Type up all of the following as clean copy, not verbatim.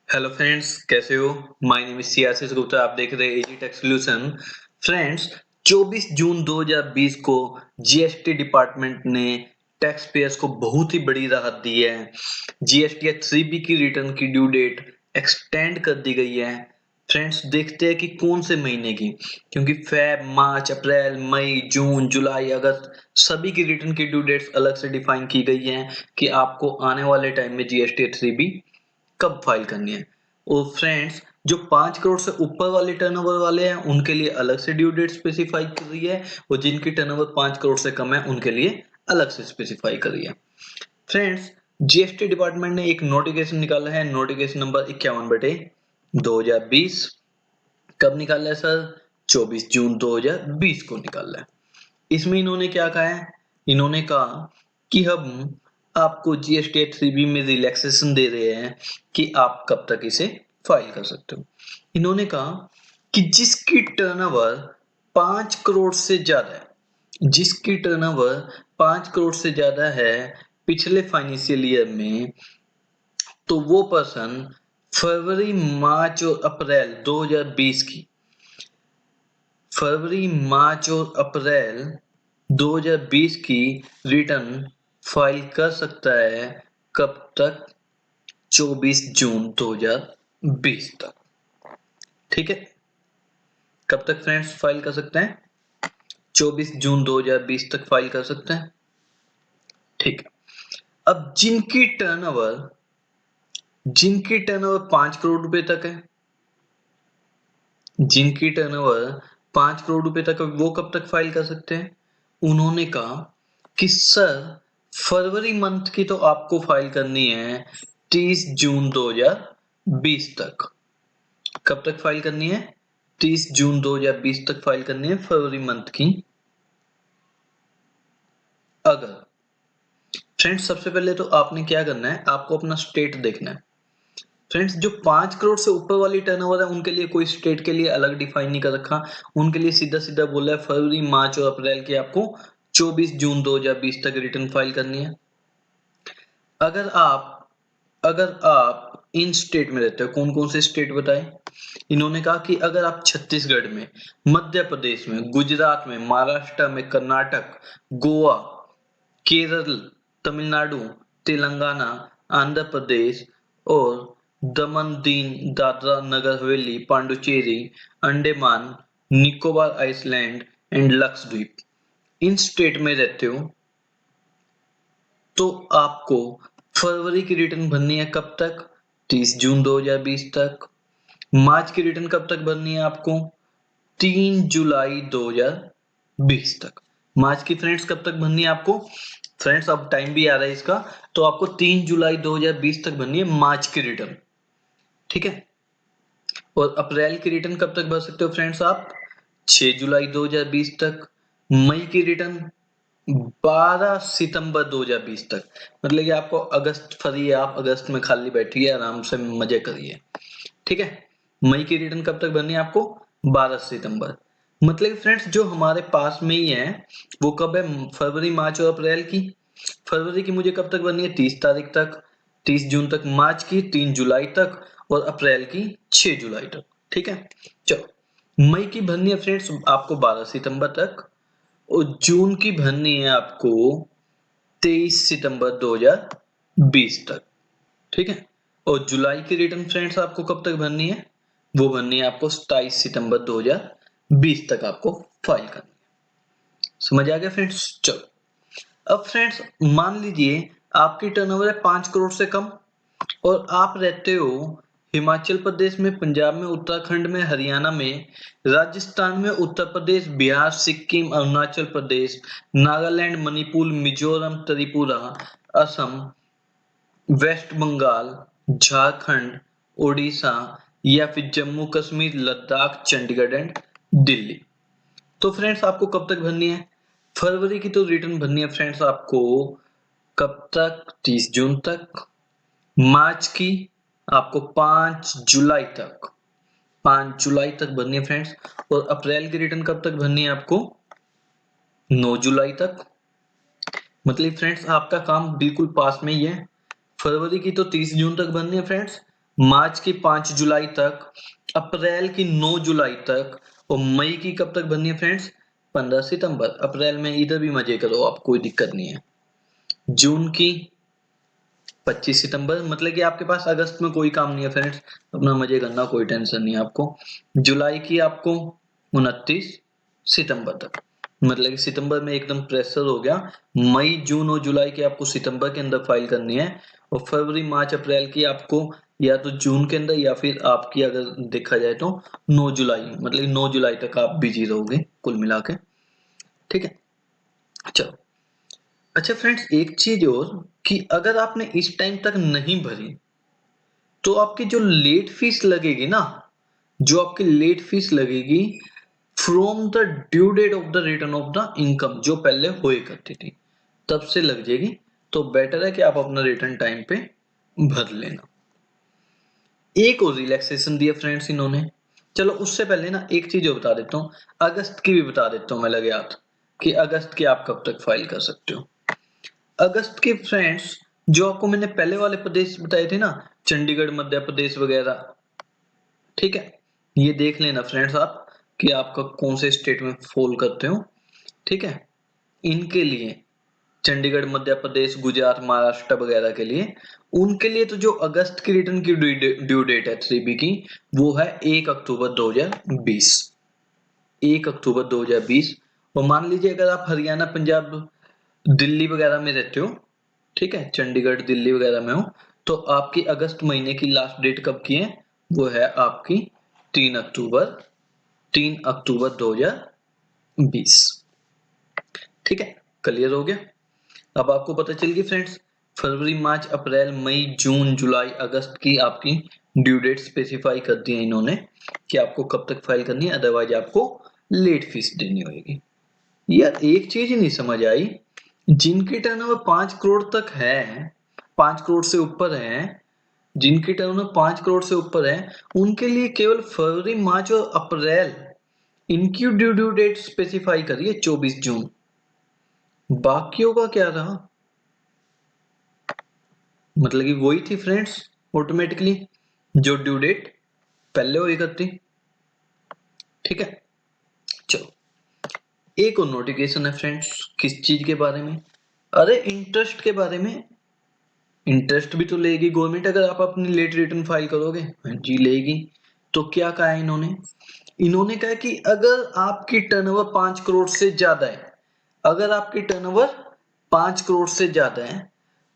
Hello friends, कैसे हो? My name is सियासिस गुप्ता। आप देख रहे हैं एजी टेक सॉल्यूशन। फ्रेंड्स, 24 जून 2020 को जीएसटी डिपार्टमेंट ने टैक्स पेयर्स को बहुत ही बड़ी राहत दी है। जीएसटी या 3B की रिटर्न की ड्यू डेट एक्सटेंड कर दी गई है। फ्रेंड्स, देखते हैं कि कौन से महीने की, क्योंकि फेब, मार्च, अप्रैल, मई, जून, जुलाई, अगस्त सभी की रिटर्न की ड्यू डेट्स अलग से डिफाइन की गई हैं कि आपको आने वाले टाइम में जीएसटी या 3B कब फाइल करनी है। और फ्रेंड्स, जो 5 करोड़ से ऊपर वाले टर्नओवर वाले हैं उनके लिए अलग से ड्यू डेट स्पेसिफाई कर रही है, और जिनकी टर्नओवर 5 करोड़ से कम है उनके लिए अलग से स्पेसिफाई कर रही है। फ्रेंड्स, जीएसटी डिपार्टमेंट ने एक नोटिफिकेशन निकाला है, नोटिफिकेशन नंबर 51/2020। कब निकाला है सर? 24 जून 2020 को निकाला है। इसमें इन्होंने क्या कहा है? इन्होंने कहा कि हम आपको जीएसटी 3B में रिलैक्सेशन दे रहे हैं कि आप कब तक इसे फाइल कर सकते हो। इन्होंने कहा कि जिसकी टर्नओवर 5 करोड़ से ज्यादा है, जिसकी टर्नओवर 5 करोड़ से ज्यादा है पिछले फाइनेंशियल ईयर में, तो वो पर्सन फरवरी, मार्च और अप्रैल 2020 की, फरवरी, मार्च और अप्रैल 2020 की रिटर्न फाइल कर सकता है। कब तक? 24 जून 2020 तक। ठीक है, कब तक फ्रेंड्स फाइल कर सकते हैं? 24 जून 2020 तक फाइल कर सकते हैं। ठीक है। अब जिनकी टर्नओवर 5 करोड़ रुपए तक है, जिनकी टर्नओवर 5 करोड़ रुपए तक है, वो कब तक फाइल कर सकते हैं? उन्होंने कहा कि सर, फरवरी मंथ की तो आपको फाइल करनी है 30 जून 2020 तक। कब तक फाइल करनी है? 30 जून 2020 तक फाइल करनी है फरवरी मंथ की। अगर फ्रेंड्स, सबसे पहले तो आपने क्या करना है, आपको अपना स्टेट देखना है। फ्रेंड्स, जो 5 करोड़ से ऊपर वाली टर्नओवर है उनके लिए कोई स्टेट के लिए अलग डिफाइन नहीं कर रखा। उनके लिए सीधा सीधा बोला है फरवरी, मार्च और अप्रैल की आपको 24 जून 2020 तक रिटर्न फाइल करनी है। अगर आप अगर आप इन स्टेट में रहते हो, कौन कौन से स्टेट बताएं? इन्होंने कहा कि अगर आप छत्तीसगढ़ में, मध्य प्रदेश में, गुजरात में, महाराष्ट्र में, कर्नाटक, गोवा, केरल, तमिलनाडु, तेलंगाना, आंध्र प्रदेश और दमन दीन दादरा नगर हवेली, पांडुचेरी, अंडमान, निकोबार आइसलैंड एंड लक्षद्वीप, इन स्टेट में रहते हो, तो आपको फरवरी की रिटर्न भरनी है कब तक? 30 जून 2020 तक। मार्च की रिटर्न कब तक भरनी है आपको? 3 जुलाई 2020 तक। मार्च की फ्रेंड्स कब तक भरनी है आपको? फ्रेंड्स, अब टाइम भी आ रहा है इसका, तो आपको 3 जुलाई 2020 तक भरनी है मार्च की रिटर्न। ठीक है। और अप्रैल की रिटर्न कब तक भर सकते हो फ्रेंड्स आप? 6 जुलाई 2020 तक। मई की रिटर्न 12 सितंबर 2020 तक। मतलब कि आपको अगस्त फ्री है, आप अगस्त में खाली बैठिए, आराम से मजे करिए। ठीक है। मई की रिटर्न कब तक भरनी है आपको? 12 सितंबर। मतलब फ्रेंड्स, जो हमारे पास में ही है वो कब है? फरवरी, मार्च और अप्रैल की। फरवरी की मुझे कब तक भरनी है? 30 तारीख तक, 30 जून तक। मार्च की 3 जुलाई तक, और अप्रैल की 6 जुलाई तक। ठीक है। चलो, मई की भरनी है फ्रेंड्स आपको 12 सितंबर तक, और जून की भरनी है आपको 23 सितंबर 2020 तक। ठीक है। और जुलाई की रिटर्न फ्रेंड्स आपको कब तक भरनी है? वो भरनी है आपको 27 सितंबर 2020 तक आपको फाइल करनी है। समझ आ गया फ्रेंड्स? चलो, अब फ्रेंड्स मान लीजिए आपकी टर्नओवर है 5 करोड़ से कम, और आप रहते हो हिमाचल प्रदेश में, पंजाब में, उत्तराखंड में, हरियाणा में, राजस्थान में, उत्तर प्रदेश, बिहार, सिक्किम, अरुणाचल प्रदेश, नागालैंड, मणिपुर, मिजोरम, त्रिपुरा, असम, वेस्ट बंगाल, झारखंड, उड़ीसा, या फिर जम्मू कश्मीर, लद्दाख, चंडीगढ़ एंड दिल्ली। तो फ्रेंड्स, आपको कब तक भरनी है? फरवरी की तो रिटर्न भरनी है फ्रेंड्स आपको कब तक? 30 जून तक। मार्च की आपको 5 जुलाई तक, 5 जुलाई तक भरनी है फ्रेंड्स। और अप्रैल की रिटर्न कब तक भरनी है आपको? 9 जुलाई तक। मतलब फ्रेंड्स, आपका काम बिल्कुल पास में ही है। फरवरी की तो 30 जून तक भरनी है फ्रेंड्स। मार्च की 5 जुलाई तक, अप्रैल की 9 जुलाई तक और मई की कब तक भरनी है फ्रेंड्स? 15 सितंबर। अप्रैल में इधर भी मजे करो आप, कोई दिक्कत नहीं है। जून की 25 सितंबर, मतलब कि आपके पास अगस्त में कोई काम नहीं है फ्रेंड्स, अपना मजे करना, कोई टेंशन नहीं है आपको। जुलाई की आपको 29 सितंबर तक, मतलब कि सितंबर में एकदम प्रेशर हो गया। मई जून और जुलाई की आपको सितंबर के अंदर फाइल करनी है, और फरवरी मार्च अप्रैल की आपको या तो जून के अंदर, या फिर आपकी अगर देखा जाए तो 9 जुलाई, मतलब 9 जुलाई तक आप बिजी रहोगे कुल मिला के। ठीक है, चलो। अच्छा फ्रेंड्स, एक चीज और, कि अगर आपने इस टाइम तक नहीं भरी तो आपकी जो लेट फीस लगेगी ना, जो आपकी लेट फीस लगेगी from the due date of the return of the income, जो पहले हुए करती थी तब से लग जाएगी। तो बेटर है कि आप अपना रिटर्न टाइम पे भर लेना। एक और रिलैक्सेशन दिया फ्रेंड्स इन्होंने। चलो उससे पहले ना एक चीज और बता देता हूँ, अगस्त की भी बता देता हूँ मैं लगे हाथ, कि अगस्त की आप कब तक फाइल कर सकते हो। अगस्त के फ्रेंड्स, जो आपको मैंने पहले वाले प्रदेश बताए थे ना, चंडीगढ़, मध्य प्रदेश वगैरह, ठीक है, ये देख लेना फ्रेंड्स आप कि आपका कौन से स्टेट में फॉल करते हो। ठीक है, इनके लिए चंडीगढ़, मध्य प्रदेश, गुजरात, महाराष्ट्र वगैरह के लिए, उनके लिए तो जो अगस्त की रिटर्न की ड्यू डेट है 3B की, वो है 1 अक्टूबर 2020। 1 अक्टूबर 2020। और मान लीजिए अगर आप हरियाणा, पंजाब, दिल्ली वगैरह में रहते हो, ठीक है, चंडीगढ़, दिल्ली वगैरह में हो, तो आपकी अगस्त महीने की लास्ट डेट कब की है? वो है आपकी 3 अक्टूबर, 3 अक्टूबर 2020। ठीक है, क्लियर हो गया? अब आपको पता चल गई फ्रेंड्स, फरवरी, मार्च, अप्रैल, मई, जून, जुलाई, अगस्त की आपकी ड्यू डेट स्पेसिफाई कर दी है इन्होंने कि आपको कब तक फाइल करनी है, अदरवाइज आपको लेट फीस देनी होगी। यार एक चीज नहीं समझ आई, जिनकी टर्नओवर 5 करोड़ तक है, 5 करोड़ से ऊपर है, जिनकी टर्नओवर 5 करोड़ से ऊपर है, उनके लिए केवल फरवरी, मार्च और अप्रैल, इनकी ड्यू डेट स्पेसिफाई करिए 24 जून। बाकियों का क्या रहा? मतलब कि वही थी फ्रेंड्स, ऑटोमेटिकली जो ड्यू डेट पहले हुई करती। ठीक है, चलो। एक और नोटिफिकेशन है फ्रेंड्स, किस चीज के बारे में? अरे इंटरेस्ट के बारे में। इंटरेस्ट भी तो लेगी गवर्नमेंट अगर आप अपनी लेट रिटर्न फाइल करोगे। हाँ जी, लेगी। तो क्या कहा है इन्होंने? इन्होंने कहा कि अगर आपकी टर्नओवर 5 करोड़ से ज्यादा है, अगर आपकी टर्नओवर 5 करोड़ से ज्यादा है,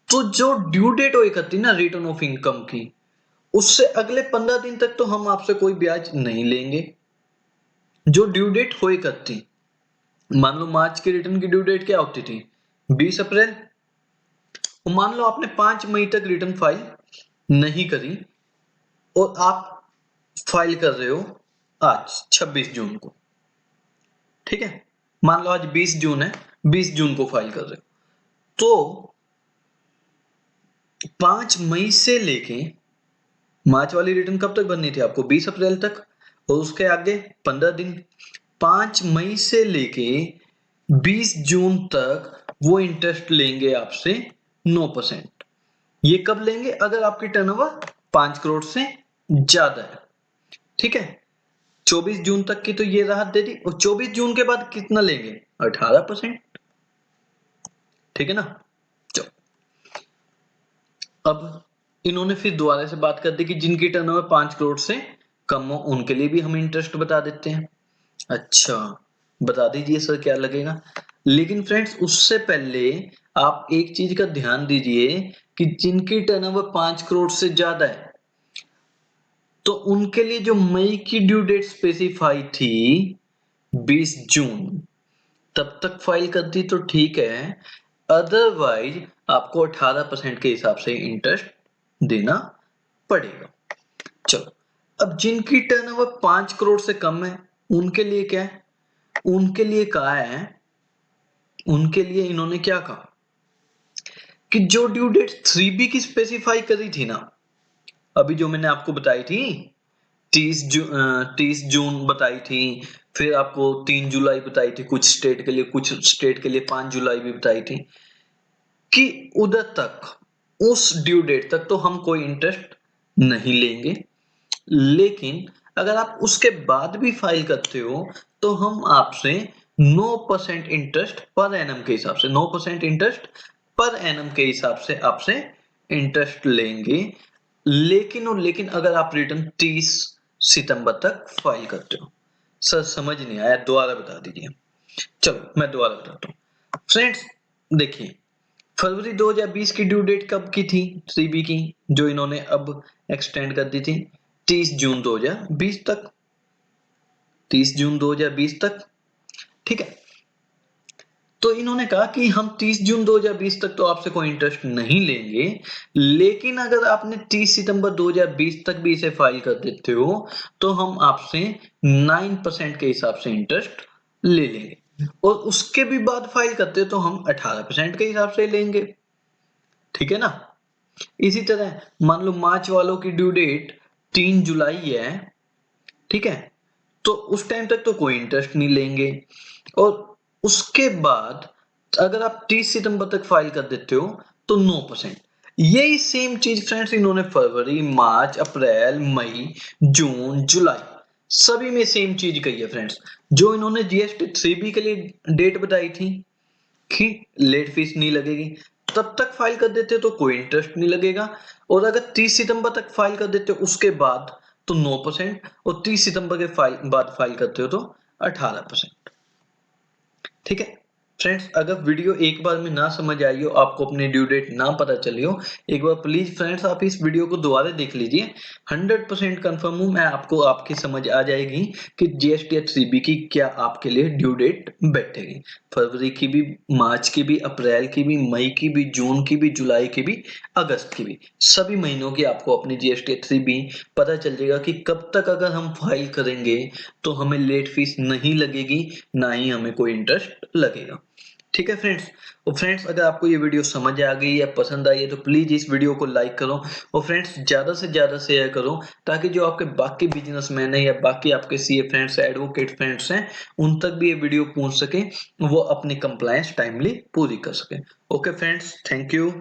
तो जो ड्यू डेट हो करती ना रिटर्न ऑफ इनकम की, उससे अगले 15 दिन तक तो हम आपसे कोई ब्याज नहीं लेंगे। जो ड्यू डेट होए करती, मान लो मार्च के रिटर्न की ड्यू डेट क्या होती थी? 20 अप्रैल। मान लो आपने 5 मई तक रिटर्न फाइल नहीं करी, और आप फाइल कर रहे हो आज 26 जून को। ठीक है, मान लो आज 20 जून है, 20 जून को फाइल कर रहे हो, तो 5 मई से लेके, मार्च वाली रिटर्न कब तक भरनी थी आपको? 20 अप्रैल तक, और उसके आगे 15 दिन। 5 मई से लेके 20 जून तक वो इंटरेस्ट लेंगे आपसे 9%। ये कब लेंगे? अगर आपकी टर्नओवर 5 करोड़ से ज्यादा है। ठीक है, 24 जून तक की तो ये राहत दे दी, और 24 जून के बाद कितना लेंगे? 18%। ठीक है ना? चलो, अब इन्होंने फिर दोबारा से बात कर दी कि जिनकी टर्नओवर 5 करोड़ से कम हो, उनके लिए भी हम इंटरेस्ट बता देते हैं। अच्छा, बता दीजिए सर क्या लगेगा। लेकिन फ्रेंड्स उससे पहले आप एक चीज का ध्यान दीजिए कि जिनकी टर्नओवर 5 करोड़ से ज्यादा है, तो उनके लिए जो मई की ड्यू डेट स्पेसिफाई थी 20 जून, तब तक फाइल कर दी तो ठीक है, अदरवाइज आपको 18% के हिसाब से इंटरेस्ट देना पड़ेगा। चलो, अब जिनकी टर्नओवर 5 करोड़ से कम है, उनके लिए क्या है? उनके लिए कहा है, उनके लिए इन्होंने क्या कहा कि जो ड्यू डेट 3B की स्पेसिफाई करी थी ना, अभी जो मैंने आपको बताई थी, 30 जून बताई थी, फिर आपको 3 जुलाई बताई थी कुछ स्टेट के लिए, कुछ स्टेट के लिए 5 जुलाई भी बताई थी, कि उधर तक, उस ड्यू डेट तक तो हम कोई इंटरेस्ट नहीं लेंगे। लेकिन अगर आप उसके बाद भी फाइल करते हो तो हम आपसे 9% इंटरेस्ट पर एनम के हिसाब से 9% इंटरेस्ट पर एनम के हिसाब से आपसे इंटरेस्ट लेंगे। लेकिन अगर आप रिटर्न 30 सितंबर तक फाइल करते हो। सर समझ नहीं आया, दोबारा बता दीजिए। चलो मैं दोबारा बताता हूँ। फ्रेंड्स देखिए, फरवरी 2020 की ड्यू डेट कब की थी सीबी की, जो इन्होंने अब एक्सटेंड कर दी थी 30 जून 2020 तक। 30 जून 2020 तक, ठीक है। तो इन्होंने कहा कि हम 30 जून 2020 तक तो आपसे कोई इंटरेस्ट नहीं लेंगे, लेकिन अगर आपने 30 सितंबर 2020 तक भी इसे फाइल कर देते हो तो हम आपसे 9% के हिसाब से इंटरेस्ट ले लेंगे, और उसके भी बाद फाइल करते हो तो हम 18% के हिसाब से लेंगे, ठीक है ना। इसी तरह मान लो मार्च वालों की ड्यू डेट 3 जुलाई है, ठीक है। तो उस टाइम तक तो कोई इंटरेस्ट नहीं लेंगे, और उसके बाद अगर आप 30 सितंबर तक फाइल कर देते हो तो 9%। यही सेम चीज फ्रेंड्स इन्होंने फरवरी, मार्च, अप्रैल, मई, जून, जुलाई सभी में सेम चीज कही है फ्रेंड्स। जो इन्होंने जीएसटी 3B के लिए डेट बताई थी कि लेट फीस नहीं लगेगी, तब तक फाइल कर देते हो तो कोई इंटरेस्ट नहीं लगेगा, और अगर 30 सितंबर तक फाइल कर देते हो उसके बाद तो 9%, और 30 सितंबर के बाद फाइल करते हो तो 18%, ठीक है। फ्रेंड्स अगर वीडियो एक बार में ना समझ आई हो, आपको अपनी ड्यू डेट ना पता चली हो, एक बार प्लीज फ्रेंड्स आप इस वीडियो को दोबारा देख लीजिए। 100% कंफर्म हूं मैं, आपको आपकी समझ आ जाएगी कि जीएसटी 3B की क्या आपके लिए ड्यू डेट बैठेगी। फरवरी की भी, मार्च की भी, अप्रैल की भी, मई की भी, जून की भी, जुलाई की भी, अगस्त की भी, सभी महीनों की आपको अपनी जीएसटी 3B पता चल जाएगा कि कब तक अगर हम फाइल करेंगे तो हमें लेट फीस नहीं लगेगी, ना ही हमें कोई इंटरेस्ट लगेगा, ठीक है फ्रेंड्स। और फ्रेंड्स अगर आपको ये वीडियो समझ आ गई या पसंद आई है तो प्लीज इस वीडियो को लाइक करो, और फ्रेंड्स ज्यादा से ज्यादा शेयर करो, ताकि जो आपके बाकी बिजनेसमैन है या बाकी आपके सीए फ्रेंड्स है, एडवोकेट फ्रेंड्स हैं, उन तक भी ये वीडियो पहुंच सके, वो अपनी कंप्लायंस टाइमली पूरी कर सके। Okay friends, thank you.